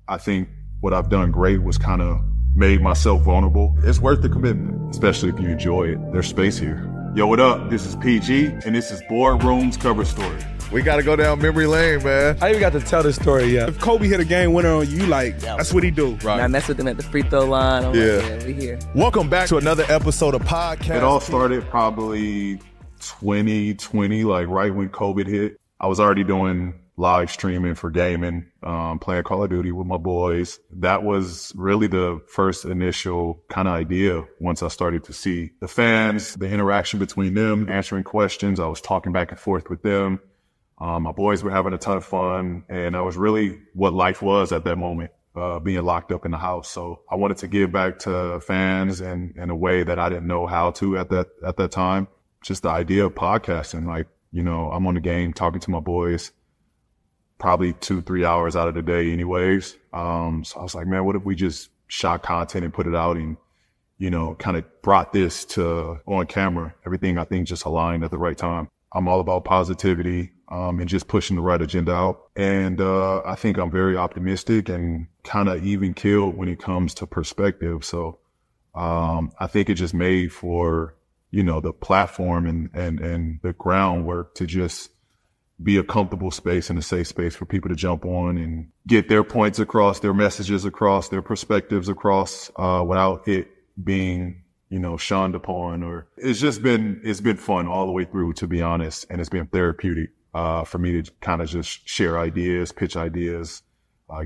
I think what I've done great was kind of made myself vulnerable. It's worth the commitment, especially if you enjoy it. There's space here. Yo, what up? This is PG, and this is Boardroom's cover story. We got to go down memory lane, man. I even got to tell this story, yeah. If Kobe hit a game winner on you, like, that's what he do. Right. And I mess with him at the free throw line. I'm like, yeah, we here. Welcome back to another episode of Podcast. It all started probably 2020, like right when COVID hit. I was already doing live streaming for gaming, playing Call of Duty with my boys. That was really the first initial kind of idea once I started to see the fans, the interaction between them, answering questions. I was talking back and forth with them. My boys were having a ton of fun, and that was really what life was at that moment, being locked up in the house. So I wanted to give back to fans in a way that I didn't know how to at that time. Just the idea of podcasting, like, you know, I'm on the game talking to my boys probably 2-3 hours out of the day anyways. So I was like, man, what if we just shot content and put it out and, you know, kind of brought this to on camera? Everything I think just aligned at the right time. I'm all about positivity, and just pushing the right agenda out. And, I think I'm very optimistic and kind of even keeled when it comes to perspective. So, I think it just made for, you know, the platform and the groundwork to just be a comfortable space and a safe space for people to jump on and get their points across, their messages across, their perspectives across, without it being, you know, shunned upon. Or it's been fun all the way through, to be honest. And it's been therapeutic, for me to kind of just share ideas, pitch ideas,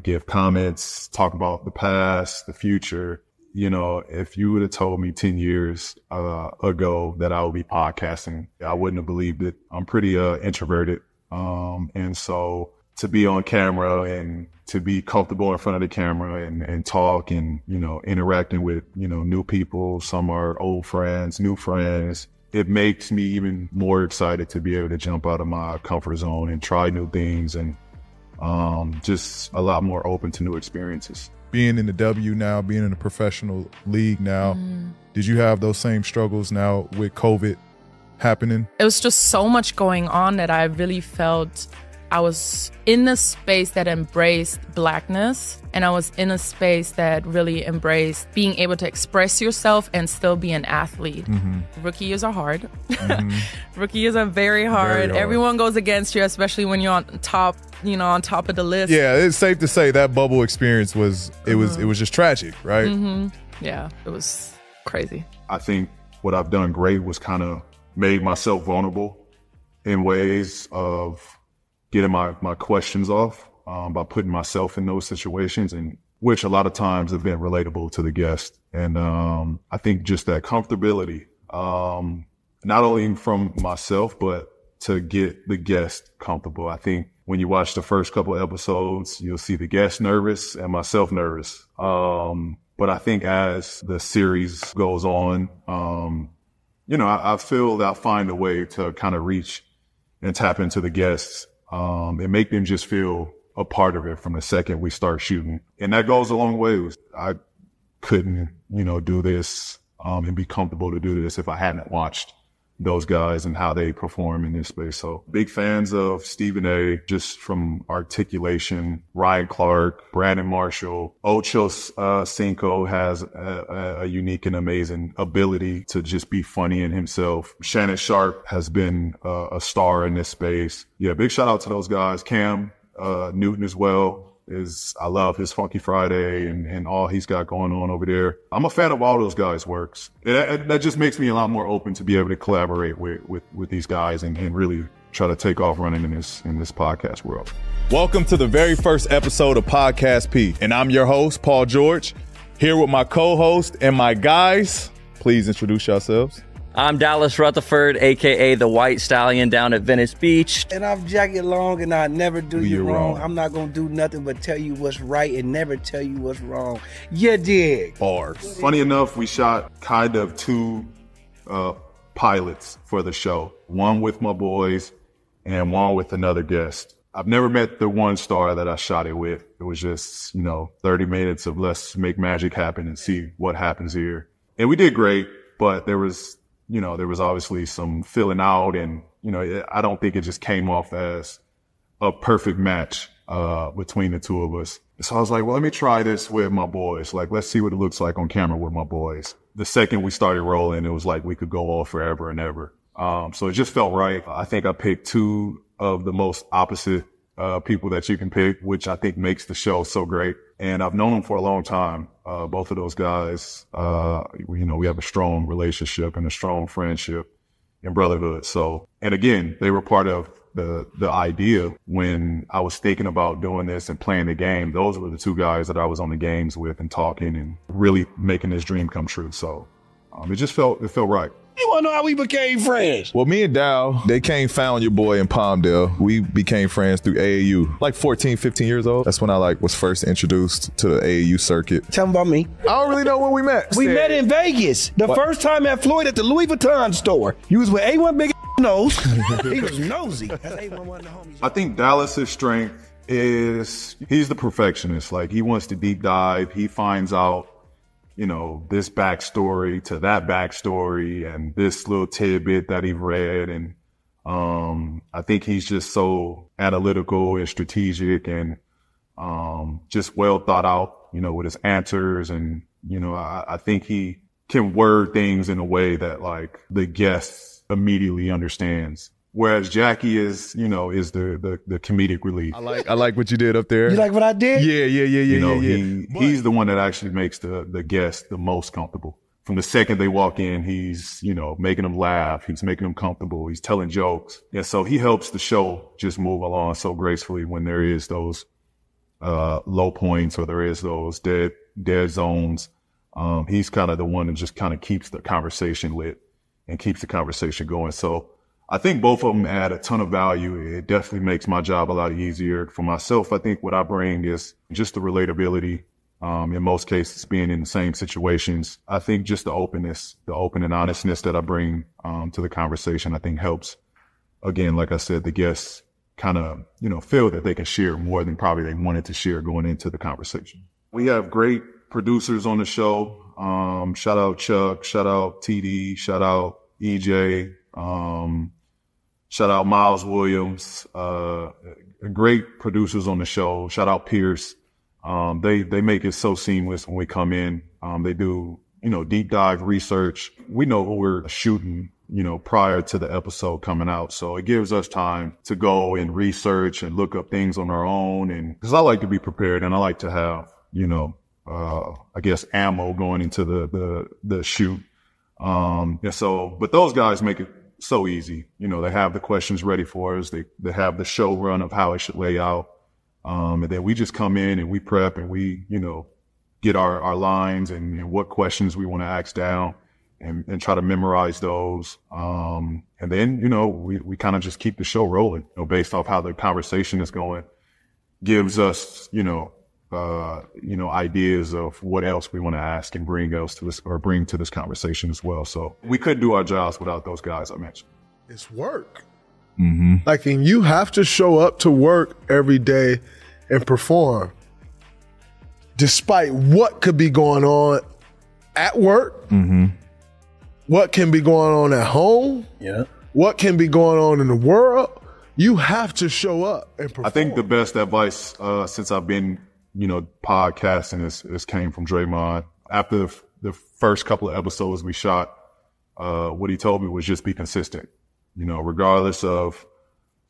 give comments, talk about the past, the future. You know, if you would have told me 10 years ago that I would be podcasting, I wouldn't have believed it. I'm pretty introverted. And so to be on camera and to be comfortable in front of the camera and talk and, you know, interacting with, you know, new people, some are old friends, new friends, it makes me even more excited to be able to jump out of my comfort zone and try new things and just a lot more open to new experiences. Being in the W now, being in the professional league now, did you have those same struggles now with COVID happening? It was just so much going on that I really felt I was in a space that embraced Blackness, and I was in a space that really embraced being able to express yourself and still be an athlete. Rookie years are hard. Rookie years are very hard. Everyone goes against you, especially when you're on top, you know, on top of the list. Yeah, it's safe to say that bubble experience was just tragic, right? Yeah, it was crazy. I think what I've done great was kind of made myself vulnerable in ways of getting my questions off, by putting myself in those situations, and which a lot of times have been relatable to the guest. And I think just that comfortability, not only from myself, but to get the guest comfortable. I think when you watch the first couple of episodes, you'll see the guest nervous and myself nervous. But I think as the series goes on, you know, I feel that I'll find a way to kind of reach and tap into the guests, and make them just feel a part of it from the second we start shooting. And that goes a long way. I couldn't, you know, do this, and be comfortable to do this if I hadn't watched those guys and how they perform in this space. So big fans of Stephen A, just from articulation. Ryan Clark, Brandon Marshall, Ocho Cinco has a unique and amazing ability to just be funny in himself. Shannon Sharp has been a star in this space. Yeah, big shout out to those guys. Cam Newton as well. I love his Funky Friday and all he's got going on over there. I'm a fan of all those guys' works. That just makes me a lot more open to be able to collaborate with these guys and really try to take off running in this podcast world. Welcome to the very first episode of Podcast P, and I'm your host, Paul George, here with my co-host and my guys. Please introduce yourselves. I'm Dallas Rutherford, a.k.a. the White Stallion down at Venice Beach. And I'm Jackie Long, and I never do you wrong. I'm not going to do nothing but tell you what's right and never tell you what's wrong. You dig? Bars. Funny enough, we shot kind of two pilots for the show. One with my boys and one with another guest. I've never met the one star that I shot it with. It was just, 30 minutes of let's make magic happen and see what happens here. And we did great, but there was obviously some filling out and, I don't think it just came off as a perfect match. between the two of us. So I was like, well, let me try this with my boys. Like, let's see what it looks like on camera with my boys. The second we started rolling, it was like we could go on forever and ever. So it just felt right. I think I picked two of the most opposite people that you can pick, which I think makes the show so great. And I've known them for a long time. Both of those guys, we have a strong relationship and a strong friendship and brotherhood. So, and again, they were part of the idea when I was thinking about doing this and playing the game. Those were the two guys that I was on the games with and talking and really making this dream come true. So, it felt right. You want to know how we became friends? Well, me and Dow, they found your boy in Palmdale. We became friends through AAU, like 14, 15 years old. That's when I was first introduced to the AAU circuit. Tell them about me. I don't really know when we met. We met in Vegas. The first time at Floyd at the Louis Vuitton store. You was with A1 Big Nose. He was nosy. That's A1 one of the homies. I think Dallas's strength is he's the perfectionist. Like, he wants to deep dive. He finds out, this backstory to that backstory and this little tidbit that he read. And I think he's just so analytical and strategic and just well thought out, with his answers. And, I think he can word things in a way that, like, the guest immediately understands. Whereas Jackie is the comedic relief. I like what you did up there. You like what I did? Yeah. He's the one that actually makes the guest the most comfortable. From the second they walk in, he's, making them laugh. He's making them comfortable. He's telling jokes. And so he helps the show just move along so gracefully when there is those low points or there is those dead zones. He's kind of the one that just kind of keeps the conversation lit and keeps the conversation going. So I think both of them add a ton of value. It definitely makes my job a lot easier. For myself, I think what I bring is just the relatability. In most cases, being in the same situations. I think just the openness, the open and honestness that I bring to the conversation, I think helps. Again, like I said, the guests kind of, feel that they can share more than probably they wanted to share going into the conversation. We have great producers on the show. Shout out Chuck, shout out TD, shout out EJ. Shout out Miles Williams, great producers on the show. Shout out Pierce. They make it so seamless when we come in. They do, deep dive research. We know what we're shooting, prior to the episode coming out. So it gives us time to go and research and look up things on our own. And cause I like to be prepared and I like to have, I guess ammo going into the shoot. But those guys make it so easy. They have the questions ready for us. They have the show run of how it should lay out. And then we just come in and we prep and we, get our lines and what questions we want to ask down and try to memorize those. And then, we kind of just keep the show rolling, based off how the conversation is going, gives us, ideas of what else we want to ask and bring to this conversation as well. So we couldn't do our jobs without those guys I mentioned. It's work. Mm-hmm. Like, and you have to show up to work every day and perform despite what could be going on at work, what can be going on at home, what can be going on in the world. You have to show up and perform. I think the best advice since I've been podcasting is came from Draymond. After the first couple of episodes we shot, what he told me was just be consistent, regardless of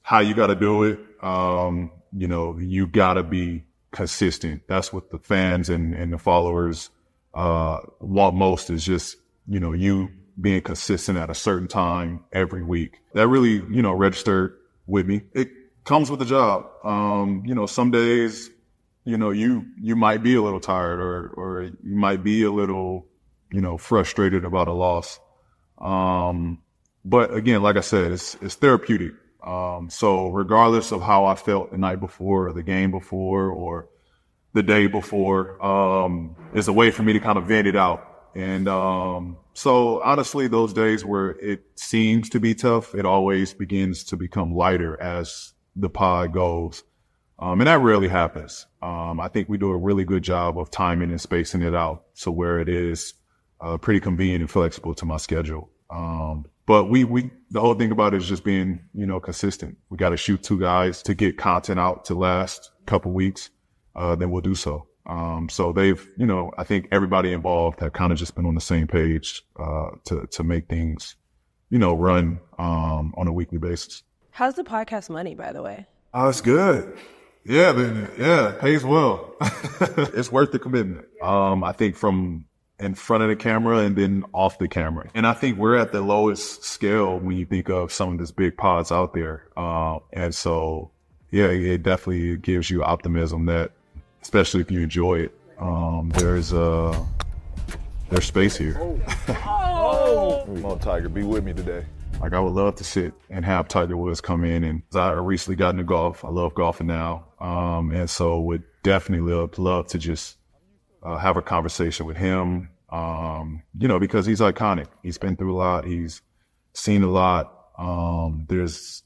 how you got to do it. You got to be consistent. That's what the fans and the followers want most, is just, you being consistent at a certain time every week. That really, registered with me. It comes with the job. Some days, you might be a little tired or you might be a little, frustrated about a loss. But again, like I said, it's therapeutic. So regardless of how I felt the night before or the game before or the day before, it's a way for me to kind of vent it out. And, so honestly, those days where it seems to be tough, it always begins to become lighter as the pod goes. And that rarely happens. I think we do a really good job of timing and spacing it out. So where it is, pretty convenient and flexible to my schedule. But the whole thing about it is just being, consistent. We got to shoot 2 guys to get content out to last a couple weeks. Then we'll do so. So they've, I think everybody involved have kind of just been on the same page, to make things, run, on a weekly basis. How's the podcast money, by the way? Oh, it's good. Yeah, it pays well. It's worth the commitment. I think from in front of the camera and then off the camera. And I think we're at the lowest scale when you think of some of these big pods out there. And so, yeah, it definitely gives you optimism that, especially if you enjoy it, there's space here. Come on, Tiger, be with me today. Like, I would love to sit and have Tiger Woods come in. And I recently got into golf. I love golfing now. And so would definitely love to just have a conversation with him, because he's iconic. He's been through a lot. He's seen a lot. There's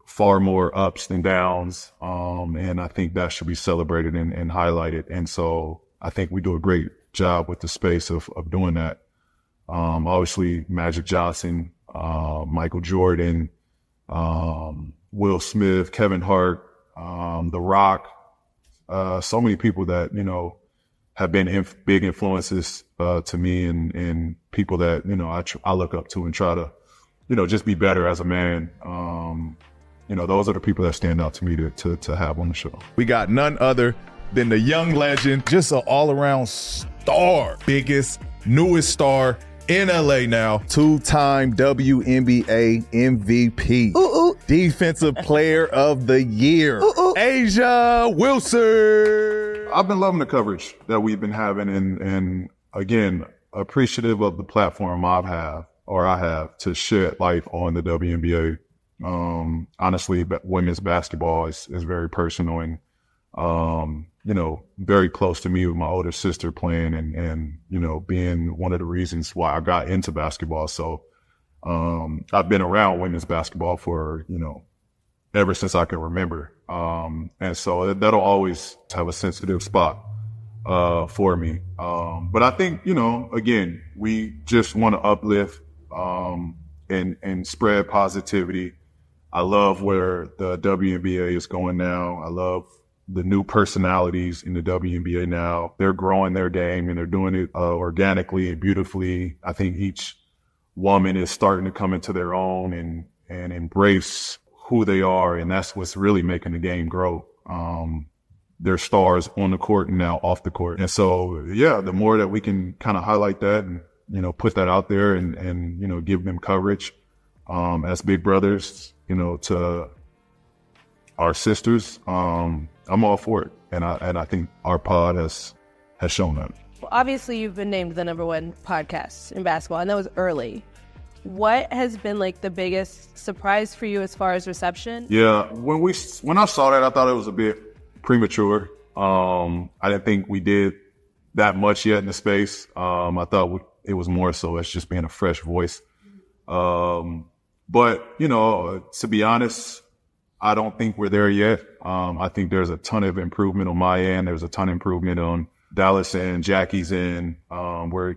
far more ups than downs. And I think that should be celebrated and highlighted. And so I think we do a great job with the space of doing that. Obviously Magic Johnson, Michael Jordan, Will Smith, Kevin Hart, The Rock, so many people that, have been big influences to me and people that, I look up to and try to, just be better as a man. Those are the people that stand out to me to have on the show. We got none other than the young legend, just an all-around star, biggest, newest star in LA now, 2-time WNBA MVP, Defensive Player of the Year, A'ja Wilson. I've been loving the coverage that we've been having and again, appreciative of the platform I have to shed light on the WNBA. Honestly, women's basketball is very personal and, very close to me with my older sister playing and, being one of the reasons why I got into basketball. So, I've been around women's basketball for, ever since I can remember. And so that'll always have a sensitive spot, for me. But I think, again, we just want to uplift, and spread positivity. I love where the WNBA is going now. I love the new personalities in the WNBA now. They're growing their game and they're doing it organically and beautifully. I think each woman is starting to come into their own and embrace who they are. And that's what's really making the game grow. They're stars on the court and now off the court. And so, yeah, the more that we can kind of highlight that and, put that out there and give them coverage, as big brothers, to our sisters, I'm all for it. And I think our pod has shown that. Well, obviously you've been named the #1 podcast in basketball, and that was early. What has been like the biggest surprise for you as far as reception? Yeah, when I saw that, I thought it was a bit premature. I didn't think we did that much yet in the space. I thought it was more so as just being a fresh voice. But, to be honest, I don't think we're there yet. I think there's a ton of improvement on my end. There's a ton of improvement on Dallas and Jackie's end. We're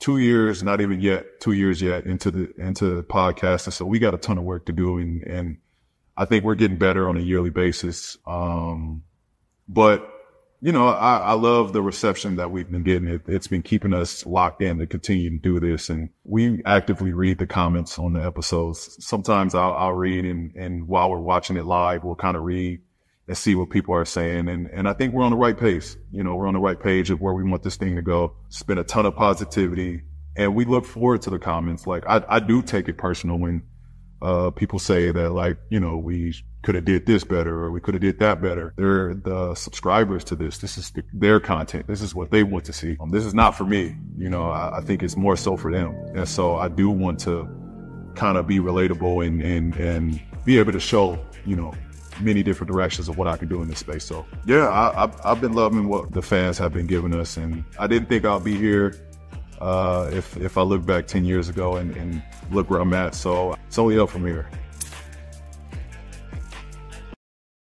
2 years, not even yet, 2 years yet into the podcast. And so we got a ton of work to do. And I think we're getting better on a yearly basis. But, I love the reception that we've been getting. It's been keeping us locked in to continue to do this. And we actively read the comments on the episodes. Sometimes I'll read and while we're watching it live, we'll kind of read and see what people are saying. And I think we're on the right pace. We're on the right page of where we want this thing to go. It's been a ton of positivity and we look forward to the comments. Like I do take it personal when, people say that we could have did this better or we could have did that better. They're the subscribers to this. This is their content. This is what they want to see. This is not for me. I think it's more so for them. And so I do want to kind of be relatable and be able to show, many different directions of what I can do in this space. So yeah, I've been loving what the fans have been giving us. And I didn't think I'll be here, if I look back 10 years ago and look where I'm at. So it's only up from here.